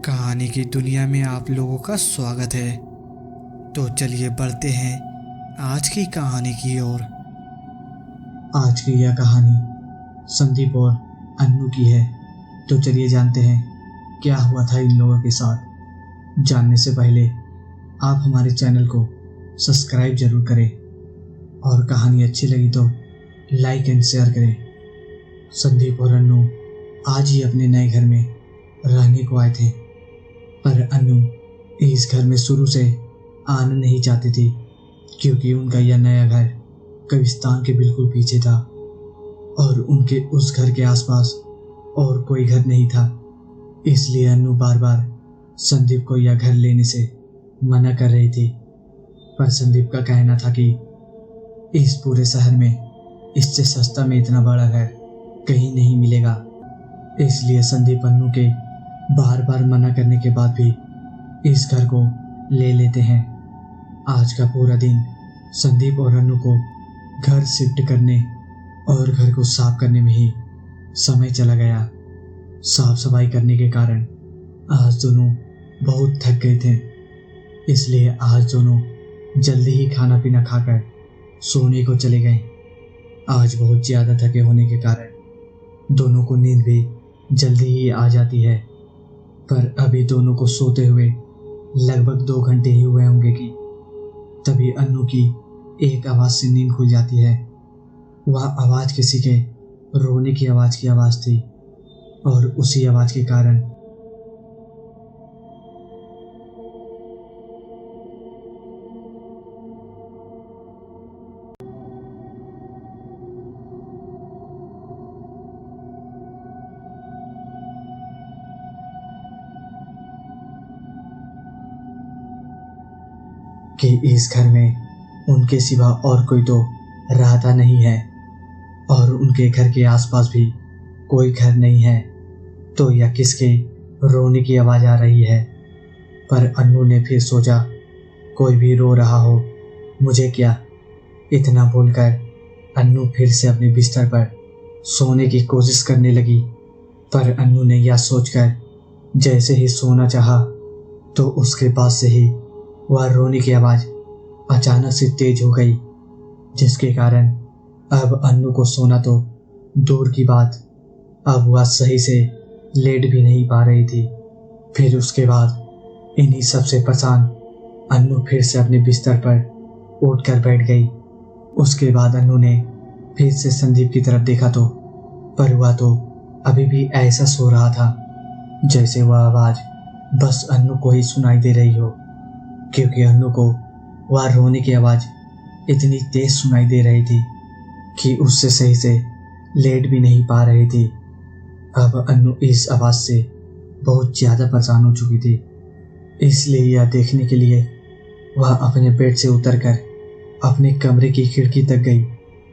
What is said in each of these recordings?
कहानी की दुनिया में आप लोगों का स्वागत है। तो चलिए बढ़ते हैं आज की कहानी की ओर। आज की यह कहानी संदीप और अन्नू की है। तो चलिए जानते हैं क्या हुआ था इन लोगों के साथ। जानने से पहले आप हमारे चैनल को सब्सक्राइब जरूर करें और कहानी अच्छी लगी तो लाइक एंड शेयर करें। संदीप और अन्नू आज ही अपने नए घर में रहने को आए थे, पर अन्नू इस घर में शुरू से आना नहीं चाहती थी क्योंकि उनका यह नया घर कब्रिस्तान के बिल्कुल पीछे था और उनके उस घर के आसपास और कोई घर नहीं था। इसलिए अन्नू बार बार संदीप को यह घर लेने से मना कर रही थी, पर संदीप का कहना था कि इस पूरे शहर में इससे सस्ता में इतना बड़ा घर कहीं नहीं मिलेगा। इसलिए संदीप अन्नू के बार बार मना करने के बाद भी इस घर को ले लेते हैं। आज का पूरा दिन संदीप और अन्नू को घर शिफ्ट करने और घर को साफ करने में ही समय चला गया। साफ सफाई करने के कारण आज दोनों बहुत थक गए थे, इसलिए आज दोनों जल्दी ही खाना पीना खाकर सोने को चले गए। आज बहुत ज़्यादा थके होने के कारण दोनों को नींद भी जल्दी ही आ जाती है, पर अभी दोनों को सोते हुए लगभग 2 घंटे ही हुए होंगे कि तभी अन्नू की एक आवाज़ से नींद खुल जाती है। वह आवाज़ किसी के रोने की आवाज़ थी और उसी आवाज़ के कारण कि इस घर में उनके सिवा और कोई तो रहता नहीं है और उनके घर के आसपास भी कोई घर नहीं है, तो यह किसके रोने की आवाज़ आ रही है। पर अन्नू ने फिर सोचा कोई भी रो रहा हो मुझे क्या। इतना बोलकर अन्नू फिर से अपने बिस्तर पर सोने की कोशिश करने लगी, पर अन्नू ने यह सोचकर जैसे ही सोना चाहा तो उसके पास से ही वह रोने की आवाज़ अचानक से तेज हो गई, जिसके कारण अब अन्नू को सोना तो दूर की बात, अब वह सही से लेट भी नहीं पा रही थी। फिर उसके बाद इन्हीं सबसे परेशान अन्नू फिर से अपने बिस्तर पर उठकर बैठ गई। उसके बाद अन्नू ने फिर से संदीप की तरफ देखा तो पर वह तो अभी भी ऐसा सो रहा था जैसे वह आवाज़ बस अन्नू को ही सुनाई दे रही हो, क्योंकि अन्नू को वह रोने की आवाज़ इतनी तेज सुनाई दे रही थी कि उससे सही से लेट भी नहीं पा रही थी। अब अन्नू इस आवाज़ से बहुत ज़्यादा परेशान हो चुकी थी, इसलिए यह देखने के लिए वह अपने बेड से उतरकर अपने कमरे की खिड़की तक गई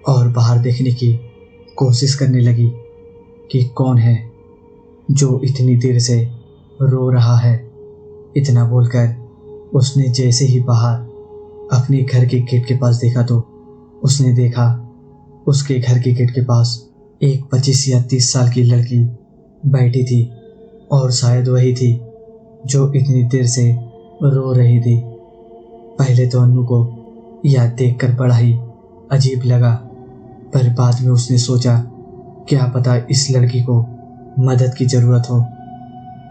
और बाहर देखने की कोशिश करने लगी कि कौन है जो इतनी देर से रो रहा है। इतना बोलकर उसने जैसे ही बाहर अपने घर के गेट के पास देखा तो उसने देखा उसके घर के गेट के पास एक 25 या 30 साल की लड़की बैठी थी और शायद वही थी जो इतनी देर से रो रही थी। पहले तो अन्नू को यह देखकर बड़ा ही अजीब लगा, पर बाद में उसने सोचा क्या पता इस लड़की को मदद की ज़रूरत हो,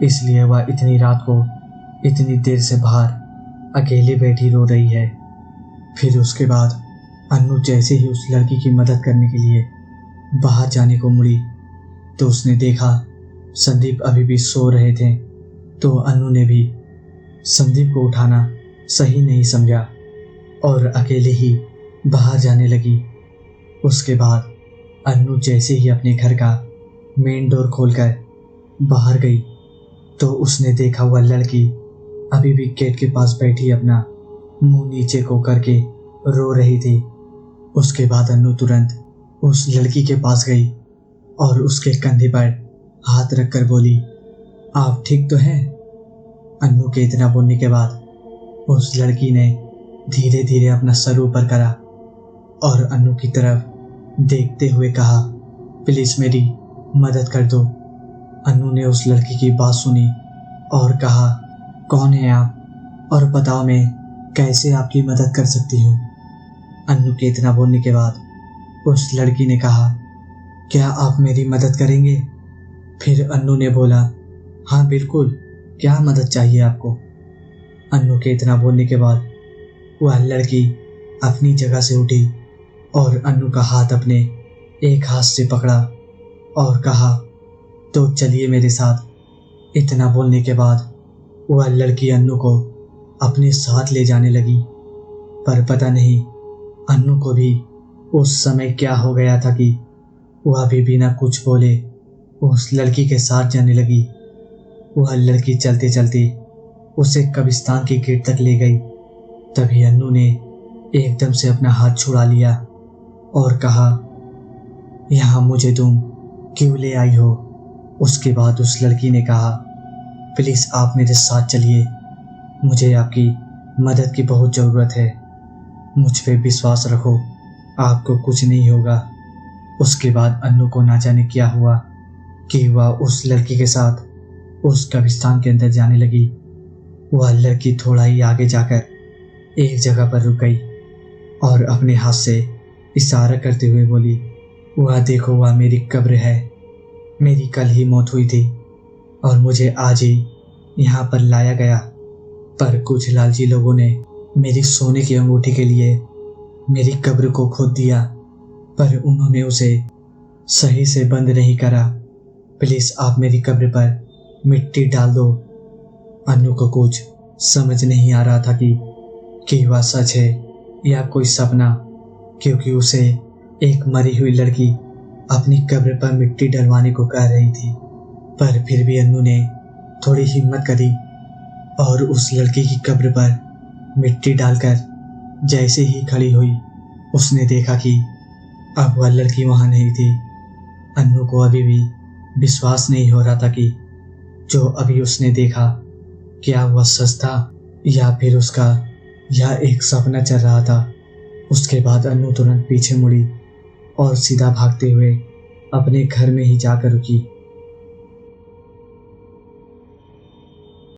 इसलिए वह इतनी रात को इतनी देर से बाहर अकेले बैठी रो रही है। फिर उसके बाद अन्नू जैसे ही उस लड़की की मदद करने के लिए बाहर जाने को मुड़ी तो उसने देखा संदीप अभी भी सो रहे थे, तो अन्नू ने भी संदीप को उठाना सही नहीं समझा और अकेले ही बाहर जाने लगी। उसके बाद अन्नू जैसे ही अपने घर का मेन डोर खोलकर बाहर गई तो उसने देखा वह लड़की अभी भी गेट के पास बैठी अपना मुंह नीचे को करके रो रही थी। उसके बाद अन्नू तुरंत उस लड़की के पास गई और उसके कंधे पर हाथ रखकर बोली, आप ठीक तो हैं? अन्नू के इतना बोलने के बाद उस लड़की ने धीरे धीरे अपना सर ऊपर करा और अन्नू की तरफ देखते हुए कहा, प्लीज़ मेरी मदद कर दो। अन्नू ने उस लड़की की बात सुनी और कहा, कौन है आप और बताओ मैं कैसे आपकी मदद कर सकती हूँ। अन्नू के इतना बोलने के बाद उस लड़की ने कहा, क्या आप मेरी मदद करेंगे? फिर अन्नू ने बोला, हाँ बिल्कुल, क्या मदद चाहिए आपको? अन्नू के इतना बोलने के बाद वह लड़की अपनी जगह से उठी और अन्नू का हाथ अपने एक हाथ से पकड़ा और कहा, तो चलिए मेरे साथ। इतना बोलने के बाद वह लड़की अन्नू को अपने साथ ले जाने लगी। पर पता नहीं अन्नू को भी उस समय क्या हो गया था कि वह भी बिना कुछ बोले उस लड़की के साथ जाने लगी। वह लड़की चलते चलते उसे कब्रिस्तान के गेट तक ले गई। तभी अन्नू ने एकदम से अपना हाथ छुड़ा लिया और कहा, यहाँ मुझे तुम क्यों ले आई हो? उसके बाद उस लड़की ने कहा, प्लीज़ आप मेरे साथ चलिए, मुझे आपकी मदद की बहुत ज़रूरत है, मुझ पे विश्वास रखो, आपको कुछ नहीं होगा। उसके बाद अन्नू को ना जाने क्या हुआ कि वह उस लड़की के साथ उस कब्रिस्तान के अंदर जाने लगी। वह लड़की थोड़ा ही आगे जाकर एक जगह पर रुक गई और अपने हाथ से इशारा करते हुए बोली, वह देखो, वह मेरी कब्र है, मेरी कल ही मौत हुई थी और मुझे आज ही यहाँ पर लाया गया। पर कुछ लालची लोगों ने मेरी सोने की अंगूठी के लिए मेरी कब्र को खोद दिया, पर उन्होंने उसे सही से बंद नहीं करा। प्लीज़ आप मेरी कब्र पर मिट्टी डाल दो। अन्नू को कुछ समझ नहीं आ रहा था कि वह सच है या कोई सपना, क्योंकि उसे एक मरी हुई लड़की अपनी कब्र पर मिट्टी डलवाने को कह रही थी। पर फिर भी अन्नू ने थोड़ी हिम्मत करी और उस लड़की की कब्र पर मिट्टी डालकर जैसे ही खड़ी हुई, उसने देखा कि अब वह लड़की वहाँ नहीं थी। अन्नू को अभी भी विश्वास नहीं हो रहा था कि जो अभी उसने देखा क्या वह सच था या फिर उसका यह एक सपना चल रहा था। उसके बाद अन्नू तुरंत पीछे मुड़ी और सीधा भागते हुए अपने घर में ही जाकर रुकी।